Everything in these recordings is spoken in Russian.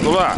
Туда.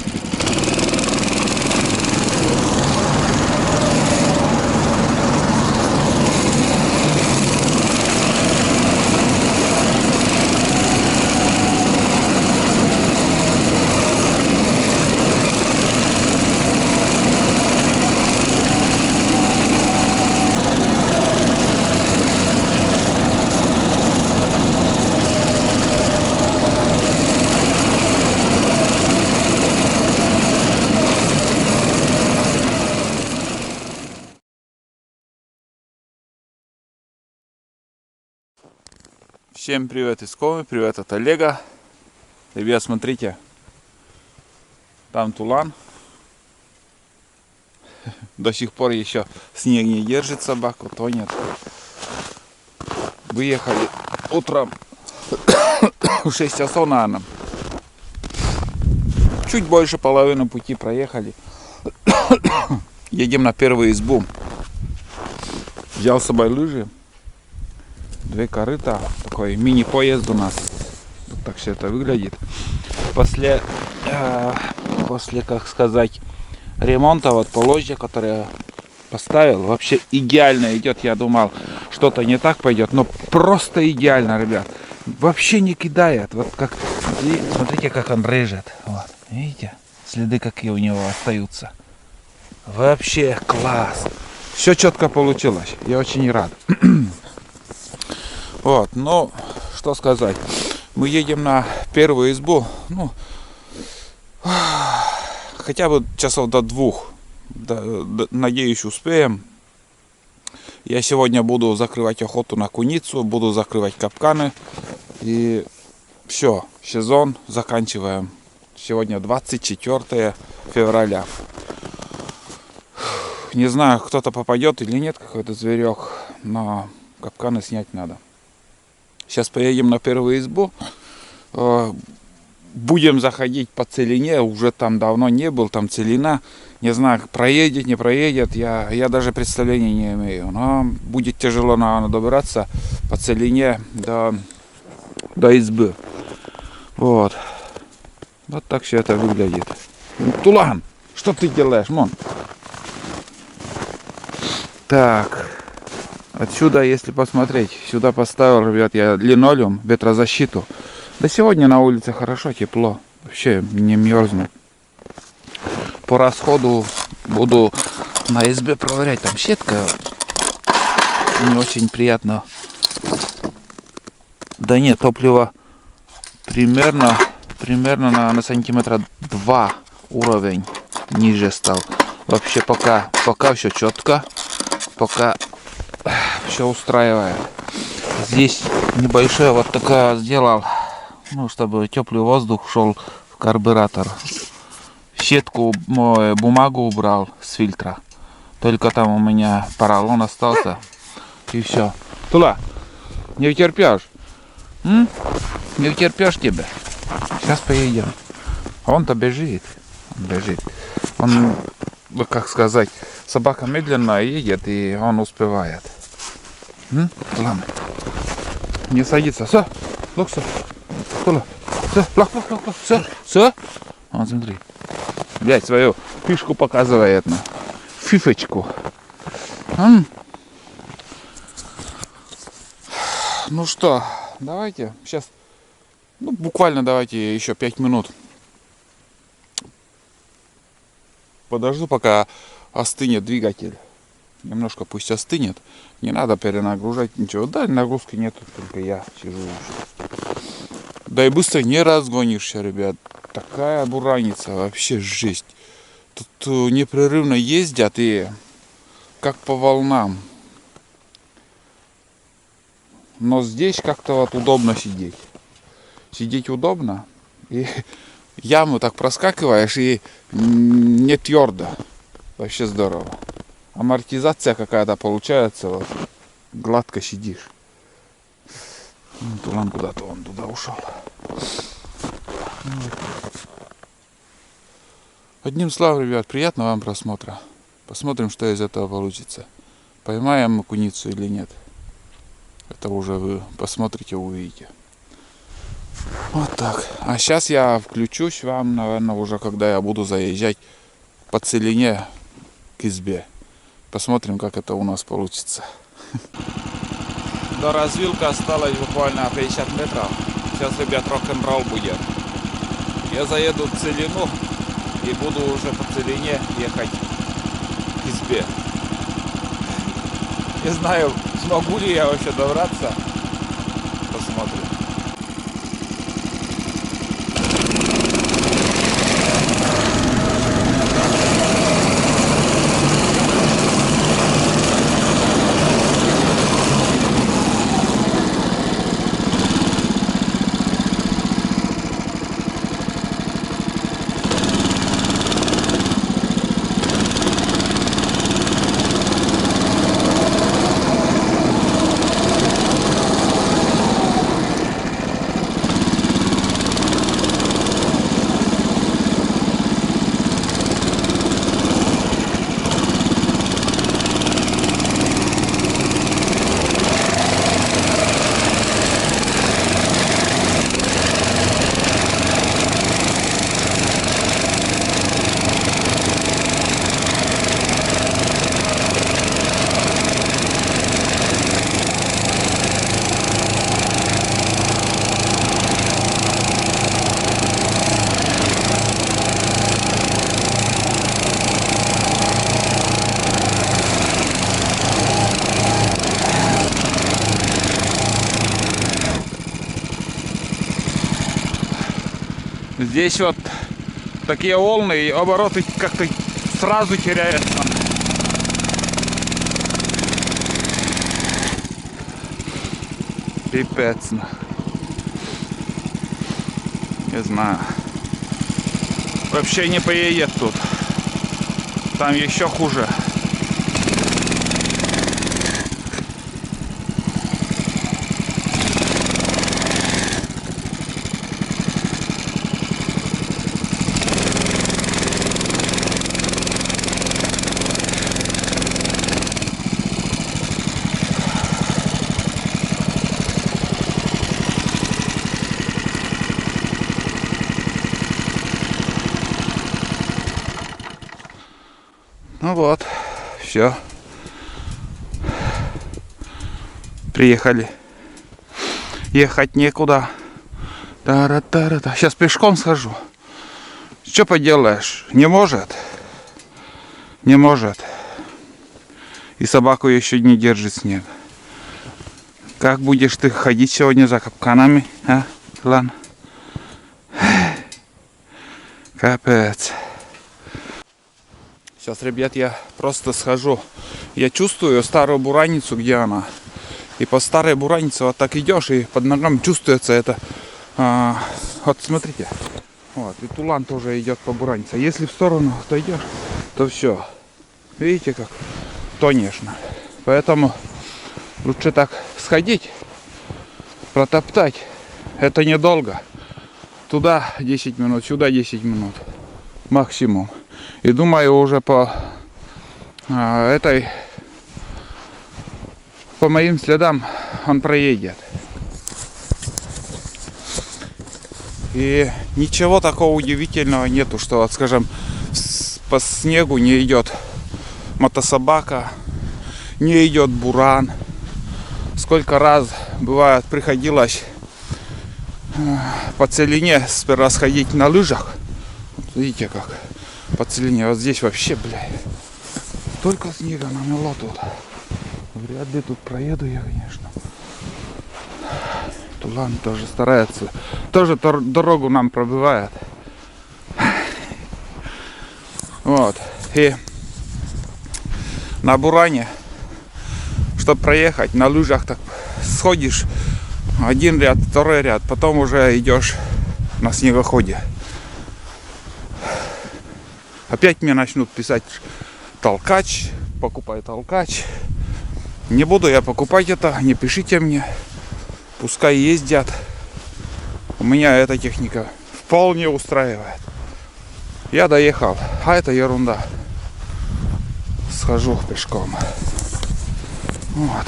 Всем привет из Комы, привет от Олега. Ребят, смотрите, там тулан. До сих пор еще снег не держит, собаку тонет. Выехали утром в 6 часов, наверное. Чуть больше половины пути проехали. Едем на первую избу. Взял с собой лыжи. 2 корыта, такой мини-поезд у нас. Вот так все это выглядит. После, как сказать, ремонта, вот полозья, которое я поставил, вообще идеально идет. Я думал, что-то не так пойдет, но просто идеально, ребят. Вообще не кидает. Вот как, смотрите, как он режет. Вот, видите, следы какие у него остаются. Вообще класс. Все четко получилось. Я очень рад. Вот, ну, что сказать. Мы едем на первую избу. Ну, хотя бы часов до 2. Надеюсь, успеем. Я сегодня буду закрывать охоту на куницу, буду закрывать капканы. И все, сезон заканчиваем. Сегодня 24 февраля. Не знаю, кто-то попадет или нет, какой-то зверек, но капканы снять надо. Сейчас поедем на первую избу. Будем заходить по целине. Уже там давно не был, там целина. Не знаю, проедет, не проедет. Я даже представления не имею. Но будет тяжело, наверное, добираться по целине до избы. Вот. Вот так все это выглядит. Тулан, что ты делаешь, мон? Так. Отсюда, если посмотреть, сюда поставил, ребят, я линолеум, ветрозащиту. Да сегодня на улице хорошо, тепло. Вообще не мерзну. По расходу буду на избе проверять. Там сетка не очень приятно. Да нет, топливо примерно на сантиметра 2 уровень ниже стал. Вообще пока все четко. Пока все устраивает. Здесь небольшое вот такое сделал, ну, чтобы теплый воздух шел в карбюратор. Сетку, бумагу убрал с фильтра. Только там у меня поролон остался. И все. Тула, не утерпешь? Не утерпешь тебя? Сейчас поедем. Он-то бежит. Он, как сказать, собака медленно едет, и он успевает. Ладно. Не садится. Все. Локса. Все. Вот смотри. Блять, свою фишку показывает. На фифочку. Ну что, давайте сейчас. Ну, буквально давайте еще 5 минут. Подожду, пока остынет двигатель. Немножко пусть остынет. Не надо перенагружать ничего. Да, нагрузки нету, только я сижу. Да и быстро не разгонишься, ребят. Такая бураница, вообще жесть. Тут непрерывно ездят и как по волнам. Но здесь как-то вот удобно сидеть. Сидеть удобно. И яму так проскакиваешь и не твердо. Вообще здорово. Амортизация какая-то получается, вот, гладко сидишь. Тулан куда-то он туда ушел. Одним словом, ребят, приятного вам просмотра. Посмотрим, что из этого получится. Поймаем мы куницу или нет. Это уже вы посмотрите, увидите. Вот так. А сейчас я включусь вам, наверное, уже когда я буду заезжать по целине к избе. Посмотрим, как это у нас получится. До развилки осталось буквально 50 метров. Сейчас, ребят, рок-н-ролл будет. Я заеду в целину и буду уже по целине ехать к избе. Не знаю, смогу ли я вообще добраться. Посмотрим. Здесь вот такие волны и обороты как-то сразу теряются. Пипец. Не знаю. Вообще не поедет тут. Там еще хуже. Ну вот, все. Приехали. Ехать некуда. Та-ра-та-ра-та. Сейчас пешком схожу. Что поделаешь? Не может. Не может. И собаку еще не держит снег. Как будешь ты ходить сегодня за капканами, а, Лан? Капец. Сейчас, ребят, я просто схожу. Я чувствую старую бураницу, где она. И по старой буранице вот так идешь, и под ногами чувствуется это. Вот смотрите. Вот, и Тулан тоже идет по буранице. Если в сторону отойдешь, то все. Видите, как тонешь. Поэтому лучше так сходить, протоптать. Это недолго. Туда 10 минут, сюда 10 минут. Максимум. И думаю, уже по по моим следам он проедет. И ничего такого удивительного нету, что, вот, скажем, по снегу не идет мотособака, не идет буран. Сколько раз бывает приходилось по целине сперва сходить на лыжах. Вот видите как. По целине. Вот здесь вообще, блядь, столько снега намело тут. Вряд ли тут проеду я, конечно. Тулан тоже старается. Тоже дорогу нам пробивает. Вот. И на буране, чтобы проехать, на лыжах так сходишь один ряд, второй ряд, потом уже идешь на снегоходе. Опять мне начнут писать: толкач, покупай толкач. Не буду я покупать это, не пишите мне. Пускай ездят. У меня эта техника вполне устраивает. Я доехал, а это ерунда. Схожу пешком. Вот.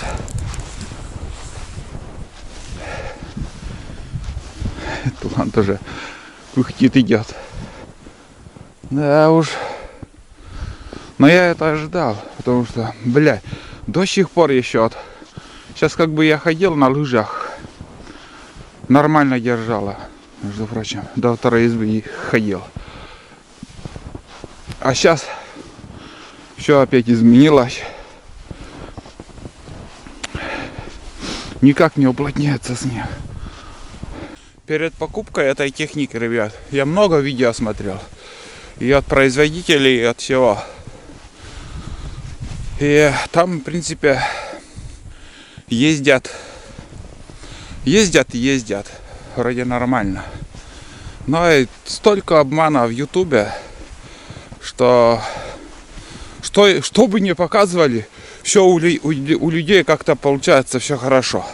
Тулан тоже пыхтит, идет. Да уж. Но я это ожидал, потому что, блядь, до сих пор еще. Сейчас как бы я ходил на лыжах, нормально держала, между прочим, до второй избы и ходил. А сейчас все опять изменилось. Никак не уплотняется снег. Перед покупкой этой техники, ребят, я много видео смотрел. И от производителей, и от всего. И там, в принципе, ездят. Вроде нормально. Но и столько обмана в ютубе, что бы ни показывали, все у людей как-то получается все хорошо.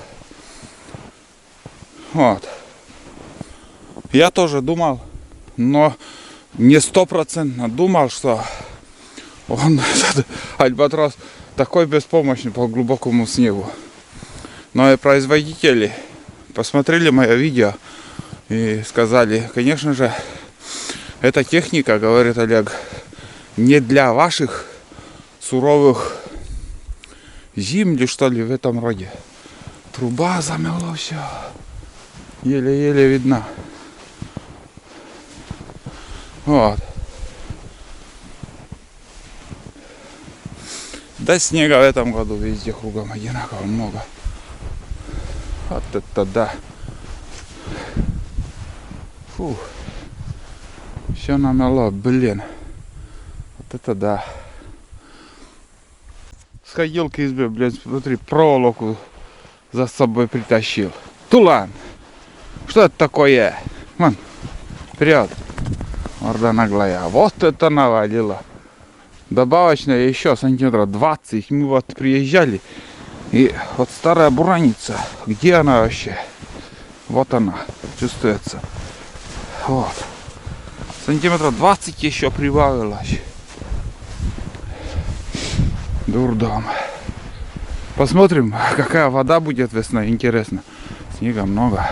Вот. Я тоже думал, но не 100% думал, что он, этот альбатрос, такой беспомощный по глубокому снегу. Но и производители посмотрели мое видео и сказали, конечно же, эта техника, говорит Олег, не для ваших суровых зим или что ли в этом роде. Труба замело все. Еле-еле видно. Вот. Да снега в этом году везде кругом одинаково много. Вот это да. Фух. Все намело, блин. Вот это да. Сходил к избе, блин, смотри, проволоку за собой притащил. Тулан! Что это такое? Вон, вперед. Морда наглая. Вот это навалило. Добавочно еще сантиметров 20. Мы вот приезжали. И вот старая бураница. Где она вообще? Вот она. Чувствуется. Вот. Сантиметров 20 еще прибавилось. Дурдом. Посмотрим, какая вода будет весной. Интересно. Снега много.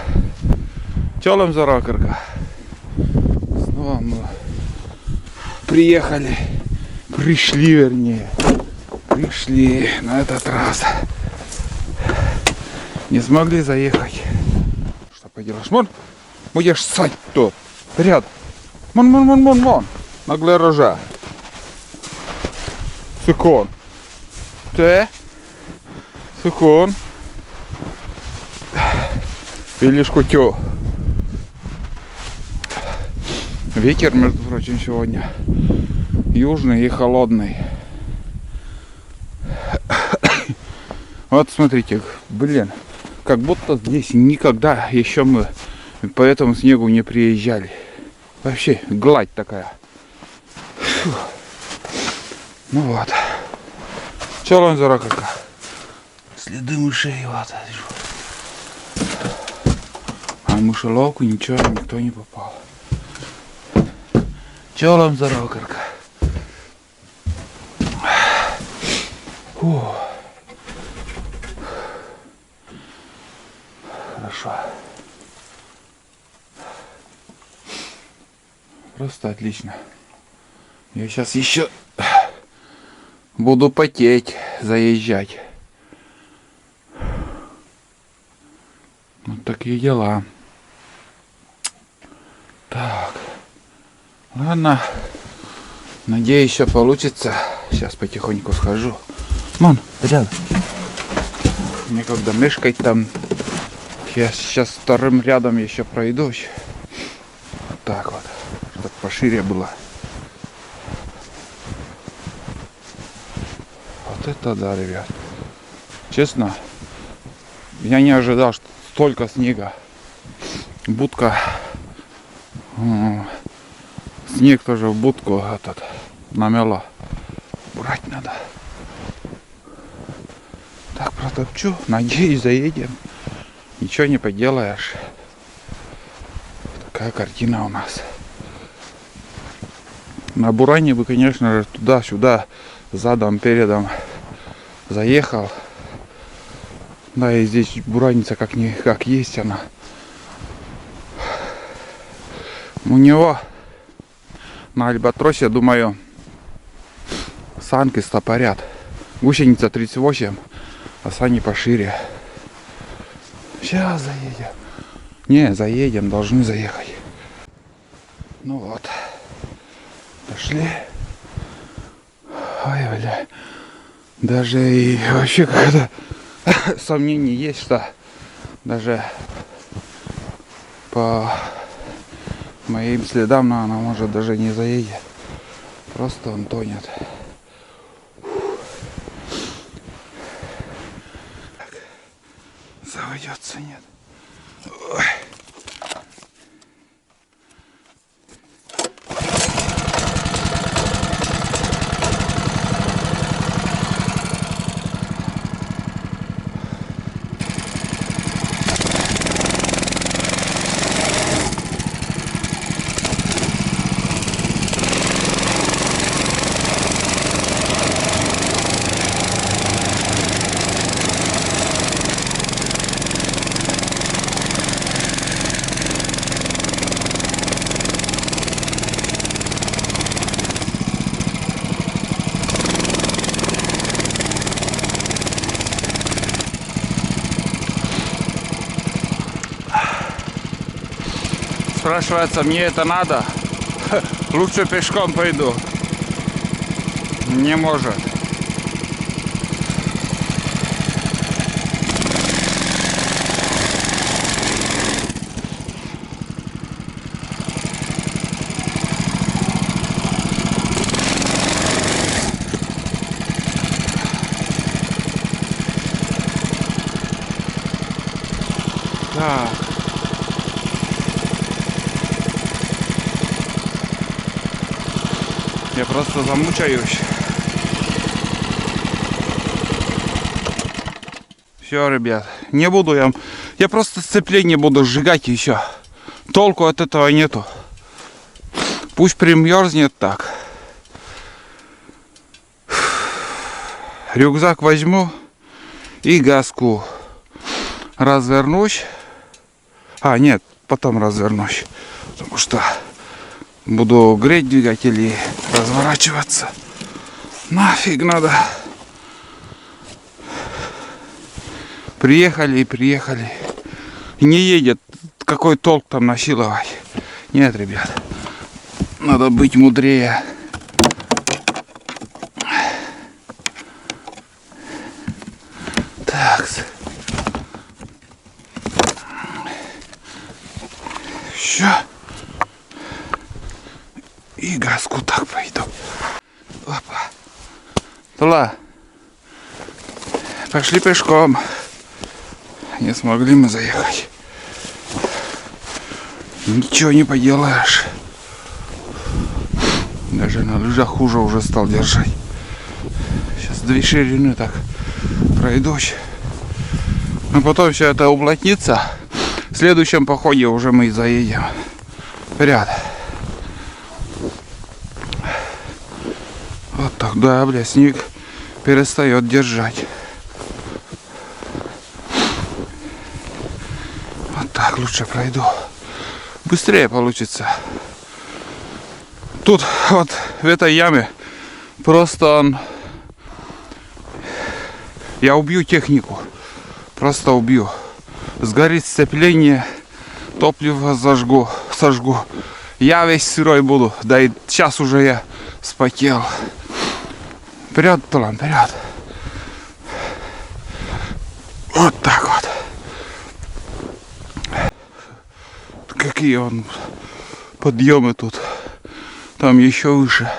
Чолом за рокерка. Снова мы приехали. Пришли, вернее. Пришли на этот раз. Не смогли заехать. Что поделаешь? Мон, будешь ссать тут. Вперед. Мон. Наглая рожа. Сыкон. Ты? Сыкон. Видишь, кутю. Ветер, между прочим, сегодня южный и холодный. Вот смотрите, блин, как будто здесь никогда еще мы по этому снегу не приезжали. Вообще гладь такая. Фу. Ну вот. Чолонзора какая. Следы мышей вот. А в мышеловку ничего, никто не попал. Чолом зарокарка. Хорошо. Просто отлично. Я сейчас еще буду потеть, заезжать. Вот такие дела. Так. Ладно. Надеюсь, все получится. Сейчас потихоньку схожу. Вон, рядом. Некогда мешкать там. Я сейчас вторым рядом еще пройдусь. Вот так вот. Чтобы пошире было. Вот это да, ребят. Честно, я не ожидал, что столько снега. Будка. Снег тоже в будку этот намело. Брать надо. Так протопчу. Надеюсь, заедем. Ничего не поделаешь. Такая картина у нас. На буране бы, конечно же, туда-сюда, задом, передом заехал. Да, и здесь бураница как есть она. У него на альбатросе, думаю, санки стопорят. Гусеница 38, а сани пошире. Сейчас заедем. Не, заедем, должны заехать. Ну вот. Пошли. Ой, бля. Даже и вообще какое-то сомнение есть, что даже по моим следам она может даже не заедет. Просто он тонет. Так. Заведется, нет. Ой. Спрашивается, мне это надо? Лучше пешком пойду. Не может. Так. Я просто замучаюсь. Все, ребят, не буду я просто сцепление буду сжигать и еще. Толку от этого нету. Пусть примерзнет так. Рюкзак возьму и газку развернусь. А, нет, потом развернусь. Потому что буду греть двигатель и разворачиваться. Нафиг надо. Приехали и приехали. И не едет. Какой толк там насиловать? Нет, ребят. Надо быть мудрее. Так. Все. И газку так пойду. Опа. Туда. Пошли пешком. Не смогли мы заехать. Ничего не поделаешь. Даже на лыжах хуже уже стал держать. Сейчас 2 ширины так пройдусь. А потом все это уплотнится. В следующем походе уже мы и заедем. Вперед. Вот тогда, бля, снег перестает держать. Вот так лучше пройду. Быстрее получится. Тут вот в этой яме просто я убью технику. Просто убью. Сгорит сцепление, топливо сожгу. Я весь сырой буду. Да и сейчас уже я вспотел. Вперед, Тулан, вперед. Вот так вот. Какие он подъемы тут. Там еще выше.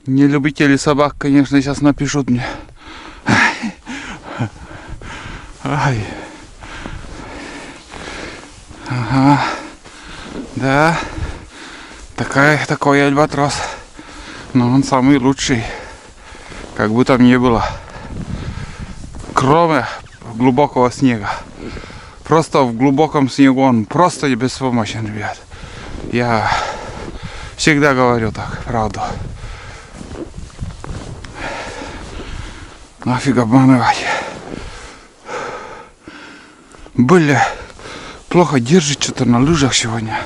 Не любители собак, конечно, сейчас напишут мне. Ай. Ага. Да. Такой альбатрос. Но он самый лучший. Как бы там ни было. Кроме глубокого снега. Просто в глубоком снегу он просто беспомощен, ребят. Я Всегда говорю так, правду. Нафиг обманывать. Бля, плохо держит что-то на лыжах сегодня.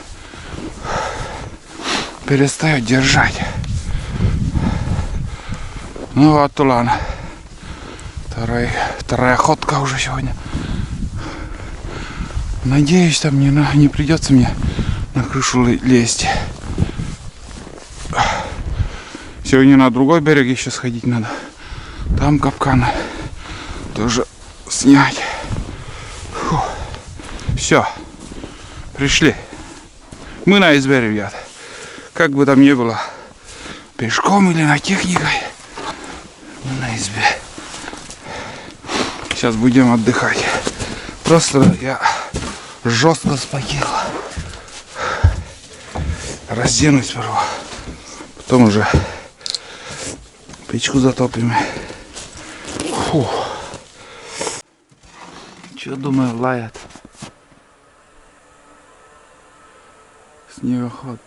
Перестает держать. Ну вот, ладно. Вторая ходка уже сегодня. Надеюсь, там не придется мне на крышу лезть. Сегодня на другой берег еще сходить надо. Там капканы тоже снять. Все, пришли. Мы на избе, ребят. Как бы там ни было, пешком или на техникой, мы на избе. Сейчас будем отдыхать. Просто я жестко спотел. Разденусь сперва. Потом уже печку затопим. Фу. Че, думаю, лает? Снегоход.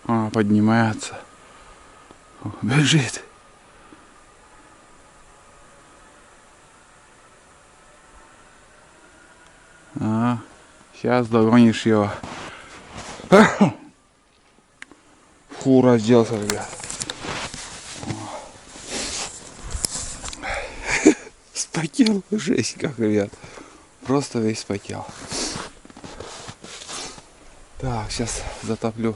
А, поднимается. О, бежит. А, сейчас догонишь его. Фу, разделся, ребят. Спотел, жесть как, ребят. Просто весь спотел. Так, сейчас затоплю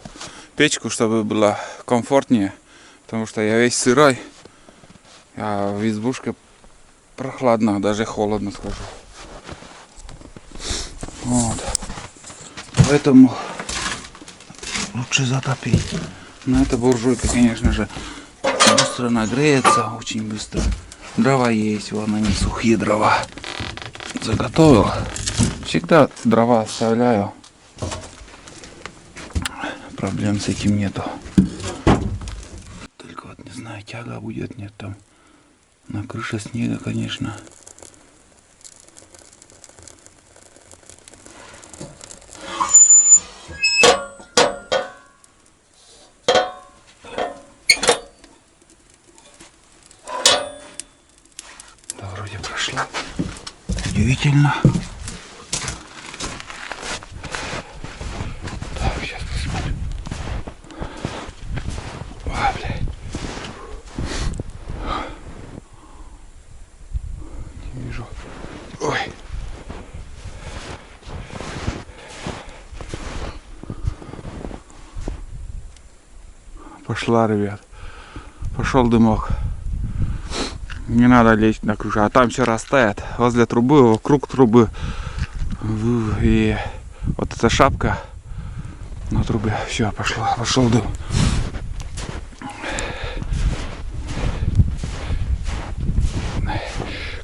печку, чтобы было комфортнее. Потому что я весь сырой. А в избушке прохладно, даже холодно, скажу. Вот. Поэтому лучше затопить. Но эта буржуйка, конечно же, быстро нагреется, очень быстро. Дрова есть, вон они, сухие дрова. Заготовил. Всегда дрова оставляю. Проблем с этим нету. Только вот не знаю, тяга будет, нет там. На крыше снега, конечно. Да, вроде прошла. Удивительно. Так, сейчас посмотрим. А, блядь. Не вижу. Ой. Пошла, ребят. Пошел дымок. Не надо лезть на крышу. А там все растает. Возле трубы, вокруг трубы. И вот эта шапка на трубе. Все, пошел дым.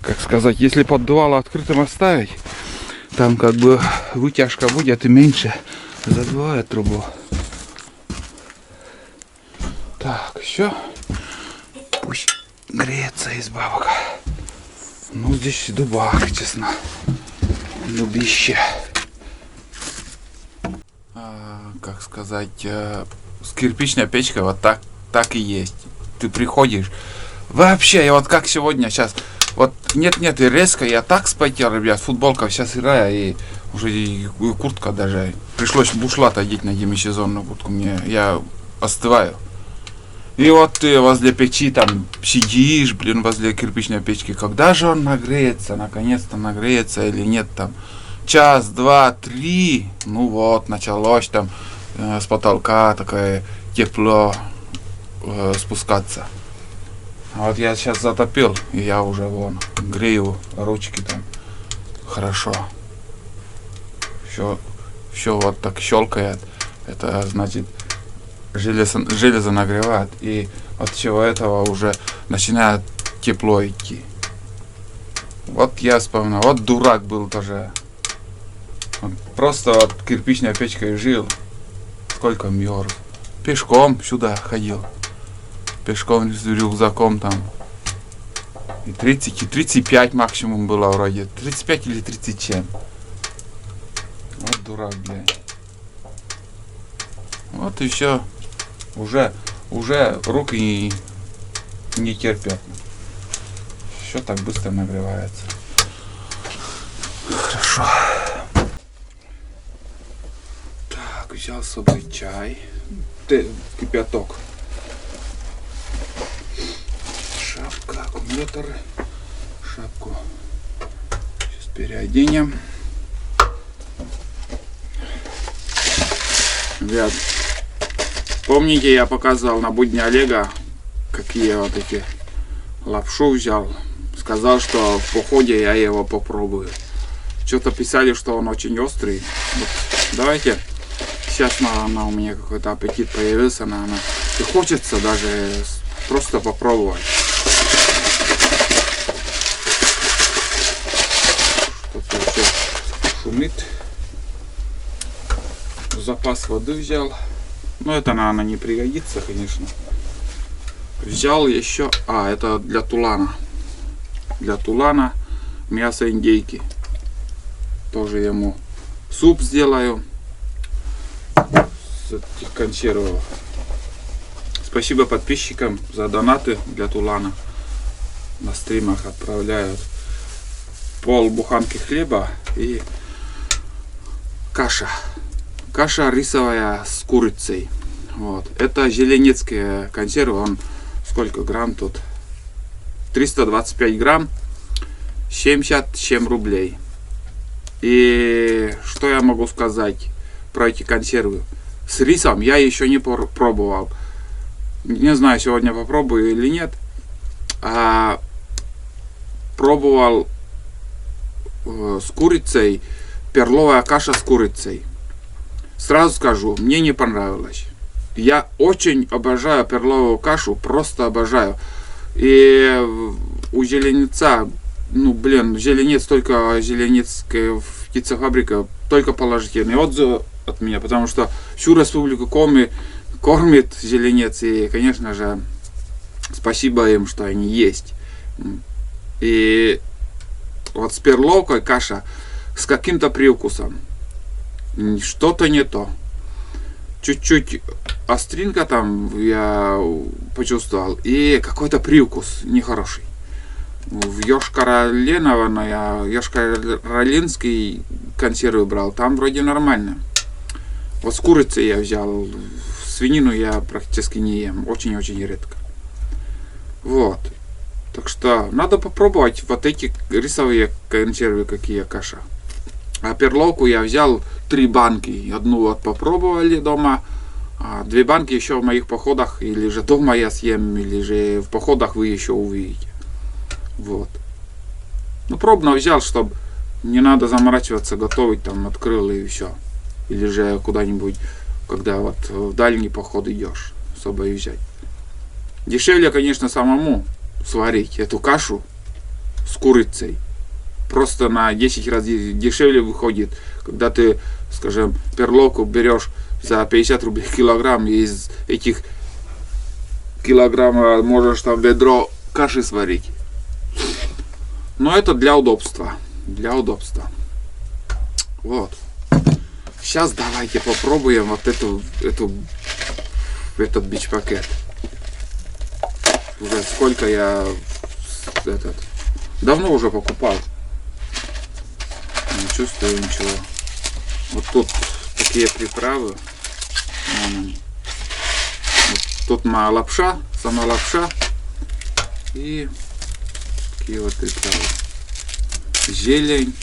Как сказать, если поддувало открытым оставить, там как бы вытяжка будет и меньше задувает трубу. Так, все. Пусть греется изба пока. Ну, здесь дубак, честно. Дубище. Как сказать, с кирпичной печкой вот так и есть. Ты приходишь. Вообще, я вот как сегодня сейчас. Вот нет, и резко я так спотел, ребят. Футболка вся сырая и уже и куртка даже. Пришлось бушлат одеть на демисезонную куртку. Я остываю. И вот ты возле печи там сидишь, блин, возле кирпичной печки. Когда же он нагреется? Наконец-то нагреется или нет там? Час, два, три. Ну вот, началось там с потолка такое тепло спускаться. А вот я сейчас затопил, и я уже вон грею ручки там. Хорошо. Все вот так щелкает. Это значит железо нагревает. И от всего этого уже начинает тепло идти. Вот я вспомнил. Вот дурак был тоже. Он просто вот кирпичной печкой жил. Сколько мерз. Пешком сюда ходил. Пешком с рюкзаком там. И 30, и 35 максимум было вроде. 35 или 37. дурак, блядь. Вот и все. Уже руки не терпят. Все так быстро нагревается. Хорошо. Так, взял с собой чай. Кипяток. Шапка, аккумуляторы. Шапку сейчас переоденем. Ребят, помните, я показывал на будни Олега, какие вот эти лапшу взял. Сказал, что в походе я его попробую. Что-то писали, что он очень острый. Вот, давайте. Сейчас, наверное, у меня какой-то аппетит появился, наверное. И хочется даже просто попробовать. Что-то все шумит. Запас воды взял. Но это, наверное, не пригодится, конечно. Взял еще... это для тулана. Для тулана мясо индейки. Тоже ему суп сделаю. С этих консервов. Спасибо подписчикам за донаты для тулана. На стримах отправляют полбуханки хлеба и каша. Каша рисовая с курицей. Вот. Это желенецкие консервы. Он сколько грамм тут? 325 грамм. 77 рублей. И что я могу сказать про эти консервы? С рисом я еще не пробовал. Не знаю, сегодня попробую или нет. Пробовал с курицей. Перловая каша с курицей. Сразу скажу, мне не понравилось. Я очень обожаю перловую кашу, просто обожаю. И у Желенеца, Желенец, только Желенецкая птицефабрика, только положительные отзывы от меня, потому что всю республику кормит Желенец, и, конечно же, спасибо им, что они есть. И вот с перловкой каша с каким-то привкусом. Что-то не то. Чуть-чуть остринка там я почувствовал. И какой-то привкус нехороший. В Йошкар-Оленский консервы брал. Там вроде нормально. Вот с курицей я взял. Свинину я практически не ем. Очень-очень редко. Вот. Так что надо попробовать вот эти рисовые консервы, какие каша. А перловку я взял 3 банки. Одну вот попробовали дома. А 2 банки еще в моих походах. Или же дома я съем, или же в походах вы еще увидите. Вот. Пробно взял, чтобы не надо заморачиваться, готовить, там открыл и все. Или же куда-нибудь, когда вот в дальний поход идешь, особо и взять. Дешевле, конечно, самому сварить эту кашу с курицей. Просто на 10 раз дешевле выходит, когда ты, скажем, перловку берешь за 50 рублей килограмм, и из этих килограмма можешь там ведро каши сварить. Но это для удобства. Для удобства. Вот. Сейчас давайте попробуем вот этот бич-пакет. Уже сколько я давно уже покупал. Не чувствую ничего. Вот тут такие приправы. Вон они. Вот тут моя лапша, сама лапша. И такие вот приправы. Зелень.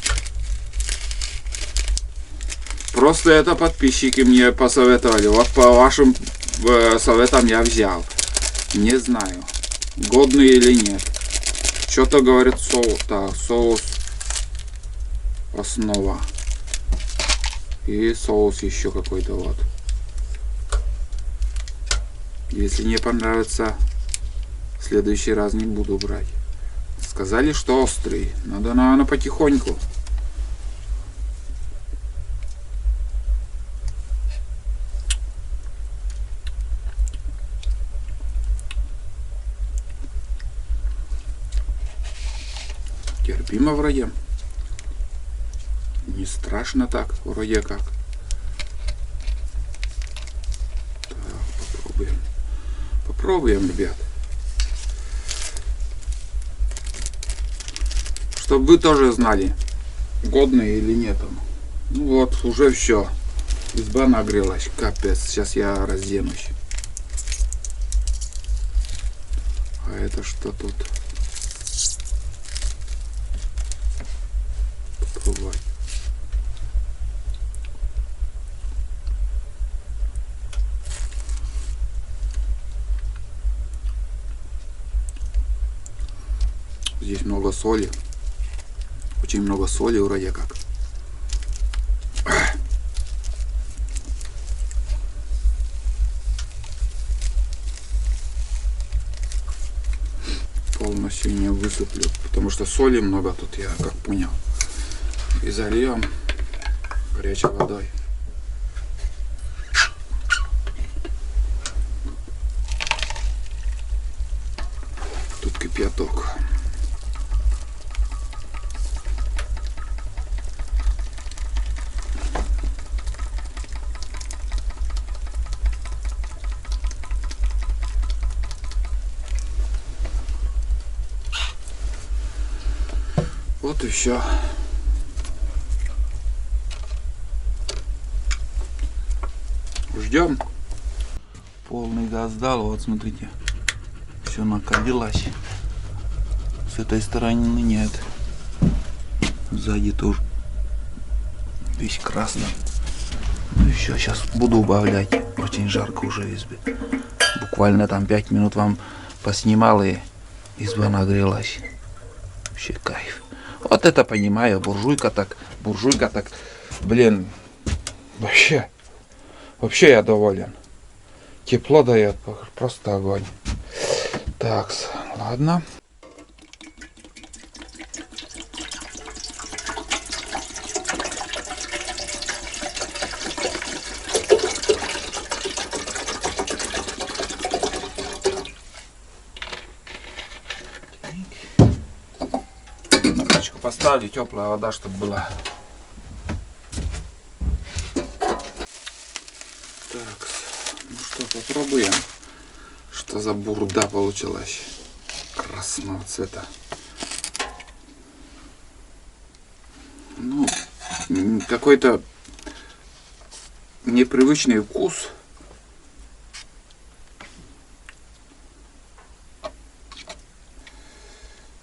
Просто это подписчики мне посоветовали. Вот по вашим советам я взял. Не знаю, годный или нет. Что-то говорит соус. Так, соус основа. И соус еще какой-то вот. Если не понравится, в следующий раз не буду брать. Сказали, что острый. Надо, наверное, потихоньку. Терпимо вроде. Не страшно так, вроде как. попробуем, ребят. Чтобы вы тоже знали, годные или нет. Ну вот, уже все. Изба нагрелась, капец. Сейчас я разденусь. А это что тут? Попробовать. Здесь много соли. Очень много соли вроде как. Полностью не высыплю, потому что соли много тут, я как понял. И зальем горячей водой. Тут кипяток. Вот и все. Ждем. Полный газ дал, вот смотрите. Все накалилось. С этой стороны нет. Сзади тоже весь красный. Ну и все, сейчас буду убавлять. Очень жарко уже в избе. Буквально там 5 минут вам поснимал, и изба нагрелась. Вообще кайф. Вот это понимаю, буржуйка так, блин, вообще я доволен. Тепло дает, просто огонь. Так, ладно. Поставлю, теплая вода, чтобы была. Так, ну что, попробуем. Что за бурда получилась красного цвета. Ну, какой-то непривычный вкус.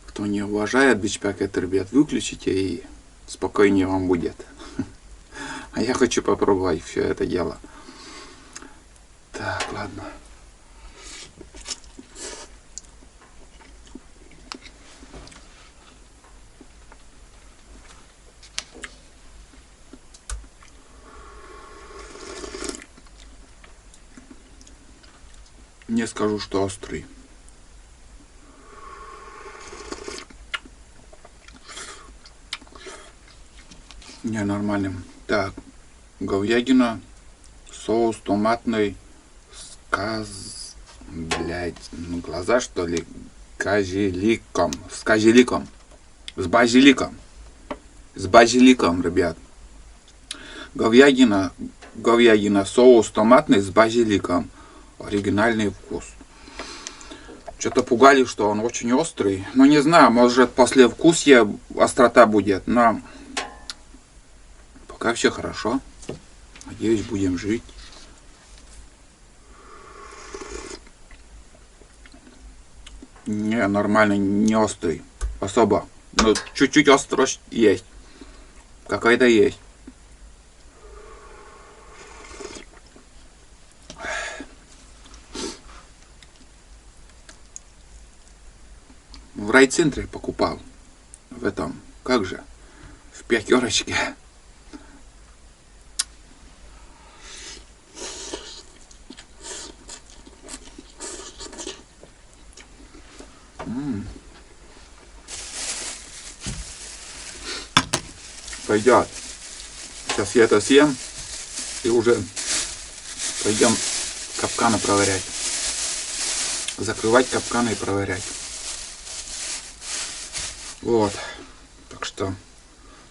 Кто не уважает бичпакет, ребят, выключите, и спокойнее вам будет. А я хочу попробовать все это дело. Так, ладно. Не скажу, что острый. Не, нормальным. Так, говядина, соус томатный, блять, ну глаза что ли, с базиликом, ребят. Говядина, соус томатный с базиликом. Оригинальный вкус. Что-то пугали, что он очень острый. Но не знаю, может послевкусие острота будет, но пока все хорошо. Надеюсь, будем жить. Не, нормально, не острый. Особо. Но чуть-чуть острость есть. Какая-то есть. В райцентре покупал. В этом, как же, в пятерочке. Пойдет. Сейчас я это съем и уже пойдем капканы проверять. Закрывать капканы и проверять. Вот. Так что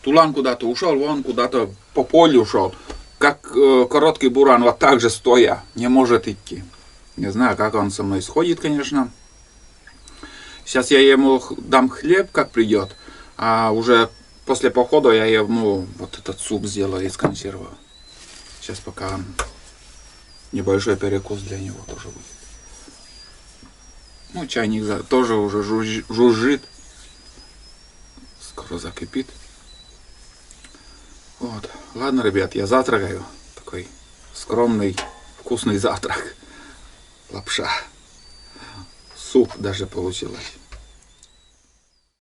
Тулан куда-то ушел, вон куда-то по полю ушел. Как короткий буран, вот так же стоя, не может идти. Не знаю, как он со мной сходит, конечно. Сейчас я ему дам хлеб, как придет. А уже после похода я ему вот этот суп сделаю из консервов. Сейчас пока небольшой перекус для него тоже будет. Ну, чайник тоже уже жужжит. Скоро закипит. Вот. Ладно, ребят, я завтракаю. Такой скромный, вкусный завтрак. Лапша. Суп даже получилось.